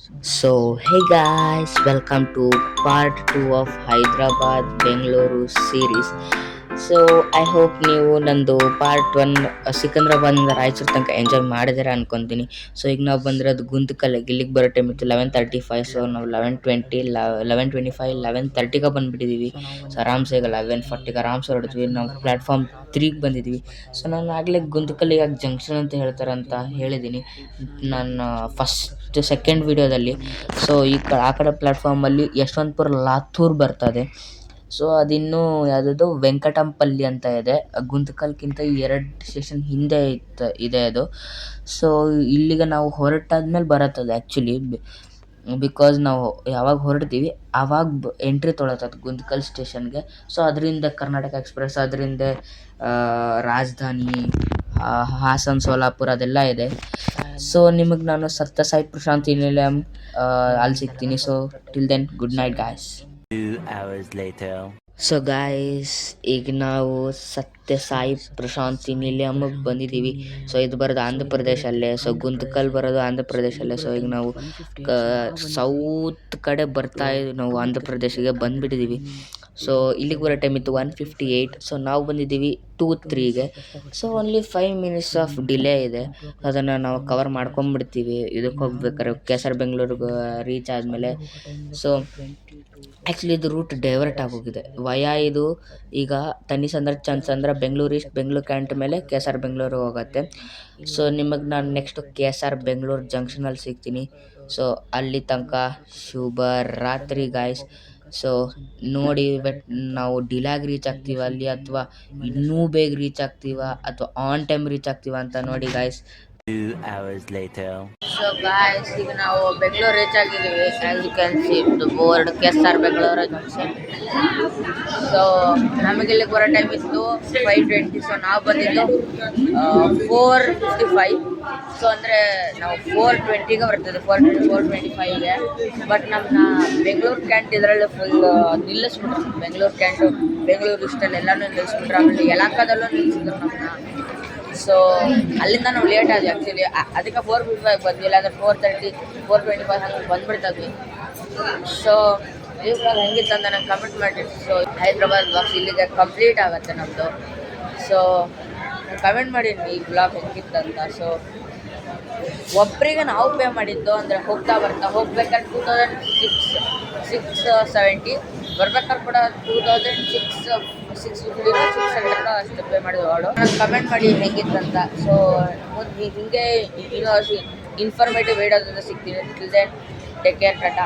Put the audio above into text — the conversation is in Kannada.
So, hey guys, welcome to part 2 of Hyderabad Bengaluru series. So I hope ನೀವು ನಂದು ಪಾರ್ಟ್ 1 ಸಿಕಂದ್ರಾಬಾದ್ ರಾಯಚೂರು ತನಕ ಎಂಜಾಯ್ ಮಾಡಿದಿರ ಅನ್ಕೊಂತೀನಿ. ಸೊ ಈಗ ನಾವು ಬಂದಿರೋದು ಗುಂತಕಲ್ಗೆ. ಇಲ್ಲಿಗೆ ಬರೋ ಟೈಮ್ ಇತ್ತು 11:35. ಸೊ ನಾವು 11:30ಗೆ ಬಂದುಬಿಟ್ಟಿದ್ದೀವಿ. ಸೊ ಆರಾಮ್ಸೆ ಈಗ 11:40ಗೆ ಆರಾಮ್ಸೆ ಹೊರಡ್ತೀವಿ. ನಾವು ಪ್ಲ್ಯಾಟ್ಫಾರ್ಮ್ 3ಗೆ ಬಂದಿದ್ದೀವಿ. ಸೊ ನಾನು ಆಗಲೇ ಗುಂತಕಲ್ ಯಾಕೆ ಜಂಕ್ಷನ್ ಅಂತ ಹೇಳ್ತಾರಂತ ಹೇಳಿದ್ದೀನಿ ನಾನು ಸೆಕೆಂಡ್ ವಿಡಿಯೋದಲ್ಲಿ. ಸೊ ಆ ಕಡೆ ಪ್ಲ್ಯಾಟ್ಫಾರ್ಮಲ್ಲಿ ಯಶವಂತಪುರ ಲಾತೂರ್ ಬರ್ತದೆ. ಸೊ ಅದಿನ್ನೂ ಯಾವುದದು ವೆಂಕಟಂಪಲ್ಲಿ ಅಂತ ಇದೆ. ಗುಂತಕಲ್ಗಿಂತ 2 ಸ್ಟೇಷನ್ ಹಿಂದೆ ಇದೆ ಅದು. ಸೊ ಇಲ್ಲಿಗೆ ನಾವು ಹೊರಟಾದ್ಮೇಲೆ ಬರುತ್ತದೆ ಆ್ಯಕ್ಚುಲಿ. ಬಿಕಾಸ್ ನಾವು ಯಾವಾಗ ಹೊರಡ್ತೀವಿ ಆವಾಗ ಎಂಟ್ರಿ ತೊಗೊಳತ್ತದು ಗುಂತಕಲ್ ಸ್ಟೇಷನ್ಗೆ. ಸೊ ಅದರಿಂದ ಕರ್ನಾಟಕ ಎಕ್ಸ್ಪ್ರೆಸ್, ಅದರಿಂದ ರಾಜಧಾನಿ, ಹಾಸನ್, ಸೋಲಾಪುರ ಅದೆಲ್ಲ ಇದೆ. ಸೊ ನಿಮಗೆ ನಾನು ಸತ್ಯಸಾಯಿ ಪ್ರಶಾಂತಿ ನಿಲಯಂ ಅಲ್ಲಿ ಸಿಗ್ತೀನಿ. So till then good night guys. 2 hours later. So guys, ಈಗ ನಾವು ಸತ್ಯಸಾಯಿ ಪ್ರಶಾಂತಿ ನಿಲಯಮ್ಗೆ ಬಂದಿದ್ದೀವಿ. ಸೊ ಇದು ಬರೋದು ಆಂಧ್ರ ಪ್ರದೇಶಲ್ಲೇ. ಸೊ ಗುಂತಕಲ್ ಬರೋದು ಆಂಧ್ರ ಪ್ರದೇಶಲ್ಲೇ. ಸೊ ಈಗ ನಾವು ಸೌತ್ ಕಡೆ ಬರ್ತಾ ಇದ್ದೀವಿ. ನಾವು ಆಂಧ್ರ ಪ್ರದೇಶಕ್ಕೆ ಬಂದುಬಿಟ್ಟಿದ್ದೀವಿ. ಸೊ ಇಲ್ಲಿಗೆ ಬರೋ ಟೈಮ್ ಇತ್ತು 1:58. ಸೊ ನಾವು ಬಂದಿದ್ದೀವಿ 2:03ಗೆ. So only 5 minutes of delay ಇದೆ. ಅದನ್ನು ನಾವು ಕವರ್ ಮಾಡ್ಕೊಂಬಿಡ್ತೀವಿ ಇದಕ್ಕೆ ಹೋಗ್ಬೇಕಾದ್ರೆ ಕೆ ಎಸ್ ಆರ್ ಬೆಂಗಳೂರಿಗೆ ರೀಚ್ ಆದಮೇಲೆ. ಸೊ ಆ್ಯಕ್ಚುಲಿ ಇದು ರೂಟ್ ಡೈವರ್ಟ್ ಆಗೋಗಿದೆ ಇದು ಈಗ ತನಿಸಂದ್ರ ಚಂದ್ಸಂದ್ರ ಬೆಂಗಳೂರು ಈಸ್ಟ್ ಬೆಂಗಳೂರು ಕ್ಯಾಂಟ್ ಮೇಲೆ ಕೆ ಎಸ್ ಆರ್ ಬೆಂಗಳೂರು ಹೋಗುತ್ತೆ. ಸೊ ನಿಮಗೆ ನಾನು next K S R Bengaluru ಜಂಕ್ಷನಲ್ಲಿ ಸಿಗ್ತೀನಿ. ಸೊ ಅಲ್ಲಿ ತನಕ ಶುಭ ರಾತ್ರಿ ಗಾಯ್ಸ್. ಸೊ ನೋಡಿ, ಬಟ್ ನಾವು ಡಿಲಾಗಿ ರೀಚ್ ಆಗ್ತೀವ ಅಲ್ಲಿ, ಅಥವಾ ಇನ್ನೂ ಬೇಗ ರೀಚ್ ಆಗ್ತೀವ, ಅಥವಾ ಆನ್ ಟೈಮ್ ರೀಚ್ ಆಗ್ತೀವ ಅಂತ ನೋಡಿ guys. 2 hours later. So guys, ಈಗ ನಾವು ಬೆಂಗಳೂರು ರೀಚ್ ಆಗಿದ್ದೀವಿ. As you can see the board K S R Bengaluru junction. So ನಮಗೆ ಇಲ್ಲಿಗೆ ಬರೋ ಟೈಮ್ ಇತ್ತು 5:20. ಸೊ ನಾವು ಬಂದಿದ್ದು 4:55. ಸೊ ಅಂದರೆ ನಾವು 4:20ಗೆ ಬರ್ತದೆ, 4:25ಗೆ. ಬಟ್ ನಮ್ಮನ್ನ ಬೆಂಗಳೂರು ಕ್ಯಾಂಟ್ ಇದರಲ್ಲಿ ಫುಲ್ ನಿಲ್ಲಿಸ್ಬಿಟ್ರು. ಬೆಂಗಳೂರು ಕ್ಯಾಂಟು, ಬೆಂಗಳೂರು ಇಷ್ಟಲ್ಲೆಲ್ಲನೂ ನಿಲ್ಲಿಸ್ಬಿಟ್ರು. ಆಮೇಲೆ ಯಲಹಂಕದಲ್ಲೂ ನಿಲ್ಲಿಸಿದ್ರು ನಮ್ಮನ್ನ. ಸೊ ಅಲ್ಲಿಂದ ನಾವು ಲೇಟ್ ಆದ್ವಿ ಆ್ಯಕ್ಚುಲಿ. ಅದಕ್ಕೆ 4:55 ಬಂದ್ವಿ, ಇಲ್ಲಾಂದರೆ 4:30, 4:25 ಹಂಗೆ ಬಂದುಬಿಡ್ತದ್ವಿ. ಸೊ ಈ ಬ್ಲಾಗ್ ಹೆಂಗಿತ್ತು ಅಂತ ನಂಗೆ ಕಮೆಂಟ್ ಮಾಡಿ. ಸೊ ಹೈದ್ರಾಬಾದ್ ಬ್ಲಾಗ್ಸ್ ಇಲ್ಲಿಗೆ ಕಂಪ್ಲೀಟ್ ಆಗುತ್ತೆ ನಮ್ಮದು. ಸೊ ಕಮೆಂಟ್ ಮಾಡಿ ಈ ಬ್ಲಾಗ್ ಹೆಂಗಿತ್ತಂತ. ಸೊ ಒಬ್ಬರಿಗೆ ನಾವು ಪೇ ಮಾಡಿದ್ದು ಅಂದರೆ ಹೋಗ್ಬೇಕಾದ್ರೆ 2670, ಬರ್ಬೇಕಾದ್ರೆ ಕೂಡ 2650 600 ಅಷ್ಟು ಪೇ ಮಾಡಿದ್ವಿ ಅವಳು. ನಾನು ಕಮೆಂಟ್ ಮಾಡಿ ಹೆಂಗಿತ್ತಂತ. ಸೊ ಹಿಂಗೆ ಇನ್ನೂ ಇನ್ಫಾರ್ಮೇಟಿವ್ ವಿಡಿಯೋದಿಂದ ಸಿಗ್ತೀನಿ. Till then take care, Tata.